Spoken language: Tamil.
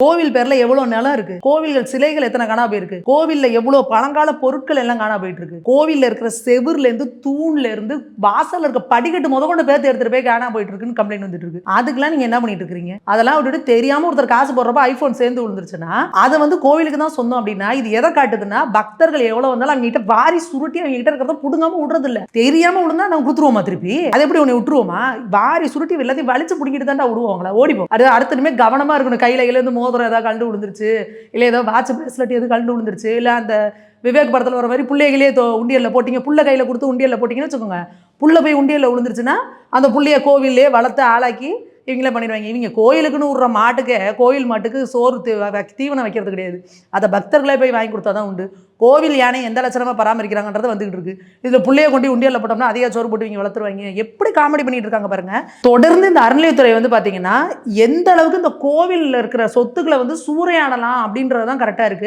கோவில் பேர்ல எவ்வளவு நிலம் இருக்கு, கோவில்கள் சிலைகள் எத்தனை காணா போயிருக்கு, கோவில்ல எவ்வளவு பழங்கால பொருட்கள் எல்லாம் காணா போயிட்டு இருக்கு, கோவில்ல இருக்கிற செவுர்ல இருந்து தூண்ல இருந்து வாசல்ல இருக்க படிக்கட்டு முதற்கொண்டு பேர்த்து எடுத்துட்டு போய் காணா போயிட்டு இருக்குன்னு கம்ப்ளைண்ட் வந்துட்டு இருக்கு. அதுக்கெல்லாம் நீங்க என்ன பண்ணிட்டு இருக்கீங்க? அதெல்லாம் விட்டுட்டு தெரியாம ஒருத்தர் காசு போடுறப்ப ஐபோன் சேர்ந்து விழுந்துருச்சுன்னா அதை கோவிலுக்கு தான் சொந்தம் அப்படின்னா இது எதை காட்டுதுன்னா பக்தர்கள் எவ்வளவு வந்தாலும் அவங்க கிட்ட வாரி சுருட்டி அவங்க கிட்ட இருக்கிறத புடுங்காம விடுறது இல்ல. தெரியாம விழுந்தா நம்ம குடுத்துருவோமா திருப்பி? அது எப்படி உன்னை விட்டுருவோமா? வாரி சுருட்டி எல்லாத்தையும் வலிச்சு பிடிக்கிட்டு தான் விடுவோங்களா? ஓடிப்போம். அது அடுத்ததுமே கவனமா இருக்கணும். கையில இருந்து மோதிரம் ஏதாவது கண்டு விழுந்துருச்சு, இல்லை ஏதோ வாட்ச் பிரேஸ்லெட் எது கண்டு விழுந்துருச்சு, இல்லை அந்த விவேக் படத்தில் வர மாதிரி பிள்ளைகளே உண்டியலில் போட்டிங்க, புள்ள கையில் கொடுத்து உண்டியலில் போட்டிங்கன்னு வச்சுக்கோங்க, புள்ள போய் உண்டியலில் விழுந்துருச்சுன்னா அந்த புள்ளைய கோவிலே வளர்த்து ஆளாக்கி இவங்களே பண்ணிடுவாங்க. இவங்க கோயிலுக்குன்னு விடுற மாட்டுக்கு, கோயில் மாட்டுக்கு சோறு தீவனம் வைக்கிறது கிடையாது, அதை பக்தர்களே போய் வாங்கி கொடுத்தா தான் உண்டு. கோவில் யானை எந்த லட்சணமாக பராமரிக்கிறாங்கன்றது வந்துகிட்டு இருக்கு. இதில் புள்ளைய கொண்டு உண்டியலில் போட்டோம்னா அதிக சோறு போட்டு இவங்க வளர்த்துருவாங்க. எப்படி காமெடி பண்ணிட்டு இருக்காங்க பாருங்க. தொடர்ந்து இந்த அறநிலையத்துறை பார்த்தீங்கன்னா எந்த அளவுக்கு இந்த கோவிலில் இருக்கிற சொத்துக்களை சூறையாடலாம் அப்படின்றதான் கரெக்டாக இருக்கு.